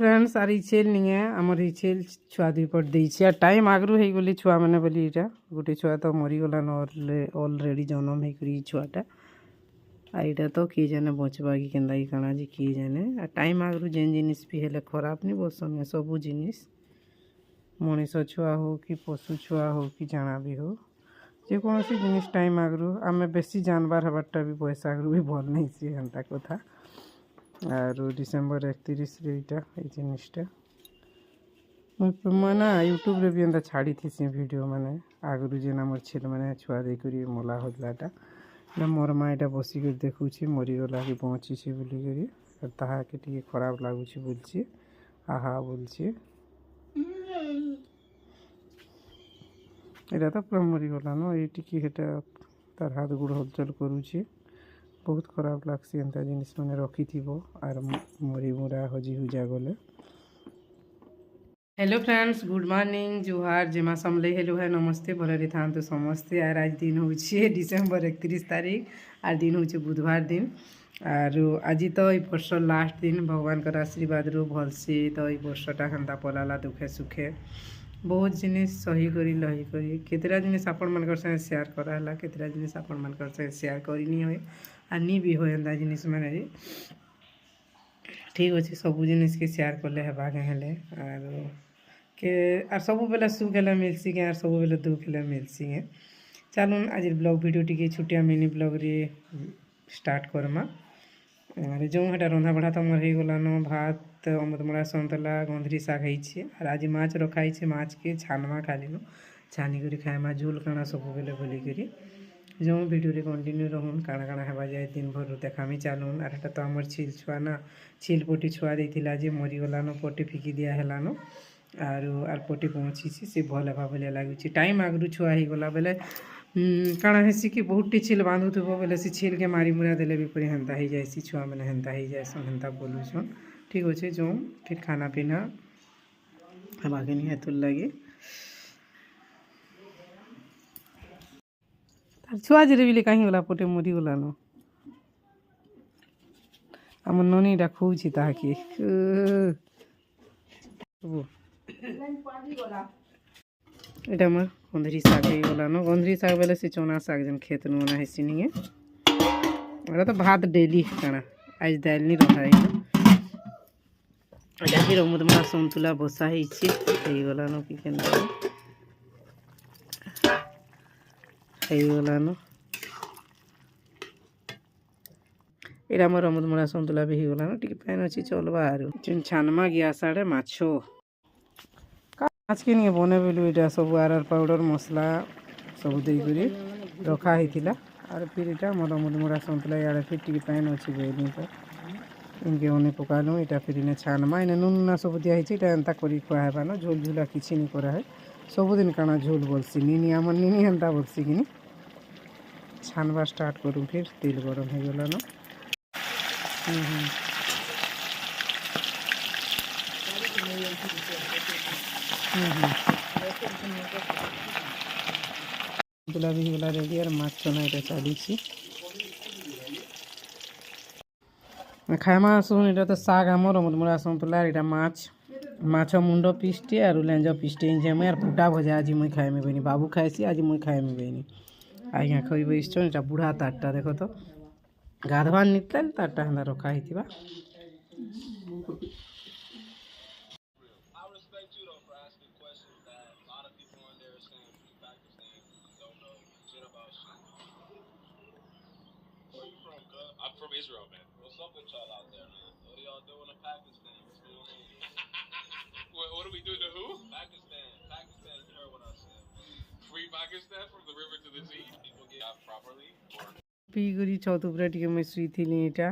Friends are छेल नहीं है आमर ये छेल छुआ दुईपट देइछि आर टाइम आगरू हो गली छुआ मैंने बोली इटा गोटे छुआ तो मरीगलान अलरेडी जन्म होकर छुआटा आईटा तो किए जाने बचवा कि केन्दा कि काଣା जे किए जाने आ टाइम आगरू जेन जिनिस भी हेले खराब नहीं बसन सबू जिनिस मनीष छुआ हो कि पशु छुआ हो कि जाना भी हो जेकोसी जिनिस टाइम आगरू आम बेसी जानवर हबारटा भी बयस आगरू भी भल नहीं सी हेन्ता कथा आर डिसेम्बर 31 ये जिनिसटा मैं ना यूट्यूब रे भी एंता छाड़ी थी वीडियो माने आगरू जेन आम छेल मैंने छुआ देकर मला होलाटा ना मोर माँ यहाँ बसिक देखुची मरीगला कि बची बोलिक ताके टी खराब लगुच बोलची आहा बोलची यहाँ तो पूरा मरीगलान ये टिके तार हाथ गोड़ हलचल करुचे बहुत खराब लगसी एंता जिनिस मैंने रखी थी आर मरी मुरा हजी हुजा गले। हेलो फ्रेंड्स गुड मॉर्निंग जुहार जेमा समले हेलो है नमस्ते भलरे था तो समस्ते आर आज दिन हूँ डिसेम्बर 31 तारीख आर दिन हूँ बुधवार दिन आर आज तो ये वर्ष लास्ट दिन भगवान का आशीर्वाद रू भलसे तो ये वर्षटा हेन्ता पलाला दुखे सुखे बहुत जिनिस सही करी लही करी केतरा जिनिस आपण मान संगे शेयर कराला केतरा जिनिस आपण मान संगे शेयर करी नहीं हुए आर नी भी हो एंता जिनिस मैंने ठीक अच्छे सबू जिनिस के शेयर कले हेबाके हेले आर सब बेले सुख हेले मिलसी के आर सब बेले दुख हेले मिलसी के चलून आज ब्लॉग वीडियो टी छुटिया मिनी ब्लॉग रे स्टार्ट करमा अरे जो हेटा रंधा बढ़ा तो मोर हो गलान भात अमृतमड़ा सन्तला गंधरी शाग होइछे आर आज माछ रखाइछे माछ के छानमा खाली छानी करी खाएमा झोल काना सब बेले बोली करी जो वीडियो रे कंटिन्यू रहून काଣା काଣା हेबा जाए दिन भर देखामी चलून आर हेटा तो आमर छिल छुआ ना छिल पटी छुआ देइथिला जे मरीगलान पटी फिकी दिया हेलान आर पटी पहुँची से भल हेबा भलिया लगुच टाइम आगरू छुआ हो गला बेले काଣା हेसी कि बहुत टी छिल बांधुथब बेले से छिल के मारी मुरा देले भी पूरी हेन्ता हो जाए छुआ मैंने हेन्ता हो जाए हेन्ता बोलुछन ठीक अच्छे जो फिर खाना पीना हेबाके नहीं हेतुर लगे छुआ जे बिले कहीं गला पटे मरी गलान आम ननी खोची ताके এটা আমার গন্ধরি শাক হয়ে গলানো গন্ধরি শাক বেলে সে চনা শাক যেন খেত নুনা হেসি নিয়ে ওরা তো ভাত ডেলি কাଣା আজ ডাল নি রখা হইল এটা কি রমুদমা সন্তুলা বসা হয়েছে হয়ে গলানো কি কেন হয়ে গলানো এটা আমার রমুদমা সন্তুলা भी হয়ে গলানো টিকে প্যান আছে চলবা আর ছানমা গিয়া সাড়ে মাছ आज के नहीं बने बोलू यहाँ सब आर पाउडर मसला सब देकर रखा होता और फिर यहाँ मोर मुड़ा सन्तला इे फिर टी पैन अच्छे बेनी तो इनके अने पकालूँ यहाँ फिर इन्हें छानमा इन्हें नून ना सब दिया एंता कर खुआ न झोल झुला किसी नहीं कराए सबुदिन काना झोल बोलसी निनी आम निनी एंता बोलसी कि छानवा स्टार्ट करूँ फिर तेल गरम हो गला न तुला भी गला रेडी और माछ चना এটা চালিছি খাইমা শুন এটা তো শাক আমার মরমরা সন্তলা এটা মাছ মাছ মুন্ড পিসটি আর লেঞ্জ পিসটি যে মই আর ফুটা ভজা আজি মই খাইমি বেনি বাবু খাইছি আজি মই খাইমি বেনি আইয়া খাইব ইষ্ট এটা বুড়া তারটা দেখো তো গাধবান নিতল তারটা হান্দা রখা হইতিবা I'm from Israel, man. What's up with y'all out there, man? What are y'all doing in Pakistan? What's going on? What are we doing to who? Pakistan. Pakistan, you heard what I said. Free Pakistan from the river to the sea? People get out properly? P करी छत उपरे टिके मैं शुईथिली इटा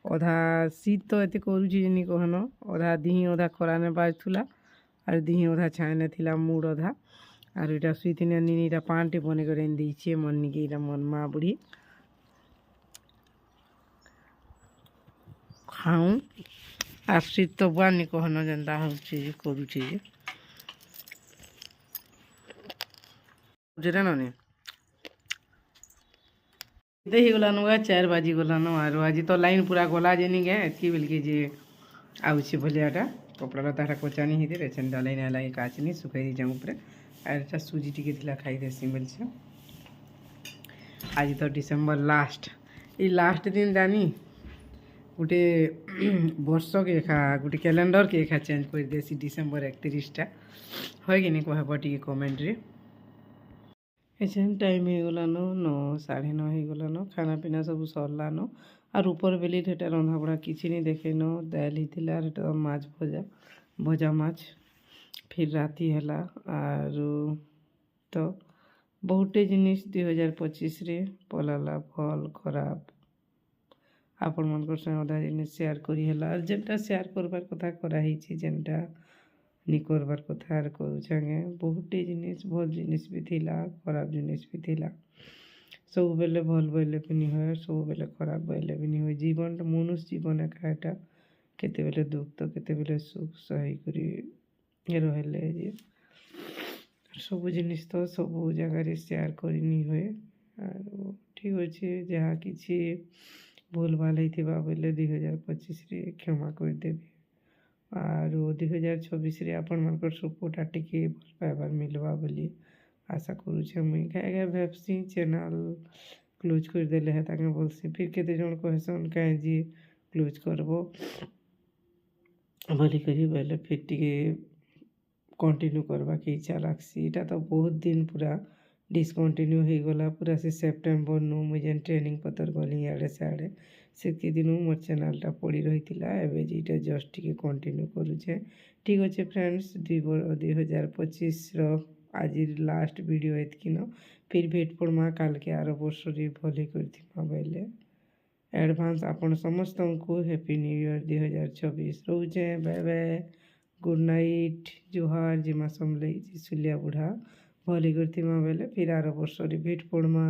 अधा शीत तो एते करूची जेनी कहन अधा दिही अधा खराने बाजुला और दिही अधा छाने थिला मूड अधा और इटा शुईथिली निनी इटा पानटे बने करे देइछे मन्नी के इटा मन माँ बुढ़ी खाऊँ আর শীত তো বানি কখনো যেটা হচ্ছে করুছি যেটা ননে দেখি গলানো 4 বাজি গলানো আর আজি তো লাইন পুরা গলা যেনি গে এতকি বেলকে যে আউছি ভলিয়াটা कपड़ा लता कचा नहीं होते रेचन डाले ना लगे काचनी सुखाई दी जाऊँ ऊपर आर सुजी टी खाई देसी बोलছে आज तो डिसेम्बर लास्ट ये लास्ट दिन जानी गोटे वर्ष के एखा गोटे कैलेंडर के एखा चेंज कर देसी डिसेम्बर 31टा है कि नहीं कहब टी कमेंट रे एछन टाइम हो गलान 9 9:30 हो गलान खाना पीना सब सरलान और ऊपर बेली हेटा रंधा बड़ा किसी नहीं देखेन दाल होता माछ भजा भजा माछ फिर राति है आर तो बहुटे जिनिस 2025 रे पलाला भल खराब आपण मन संगे अधा जिनिस शेयर करी है और जेनटा शेयर करबार कथा कराही जेनटा नी करबार कथा आर करूछे बहुटे जिनिस भल जिनिस भी थिला खराब जिनिस भी थिला सब बेले भल बोले भी नहीं हुए सब बेले खराब बोले भी नहीं हुए जीवन मनुष्य जीवन एका केते बेले दुख तो केते बेले सुख सही करी रहले जे सब जिनिस तो सब जगह शेयर करी नहीं हुए और ठीक अच्छे जहाँ किसी भूल भाल होता बोले 2025 रे क्षमा कर देवी और 2026 रे आपण मन सपोर्टा टिके भल पाइबार मिलवा बोली आशा करुचे मुई गाय भाबसी चैनल क्लोज कर देले है ताके बोलसी फिर केते जन कहसन कहीं जी क्लोज करबो बोली करी बोले फिर टिके कंटिन्यू करवा के इच्छा लागसी इटा तो बहुत दिन पूरा डिसकंटिन्यू हो गला पूरा से सेप्टेम्बर नु मुझे ट्रेनिंग पतर गली आड़े सियाड़े से दिन मोर चैनलटा पड़ी रही एवं जेटा जस्ट टिके कंटिन्यू करुचे ठीक अच्छे फ्रेंड्स 2025 आज लास्ट वीडियो एतकी न फिर भेट पड़मा काल के आर वर्ष भले कर बोले एडवांस आपण समस्त को हैप्पी न्यू ईयर 2024 रोचे बाय बाय गुड नाइट जोहार जिमा समले सुलिया बुढ़ा भले कर बोले फिर आर वर्ष भेट पड़मा।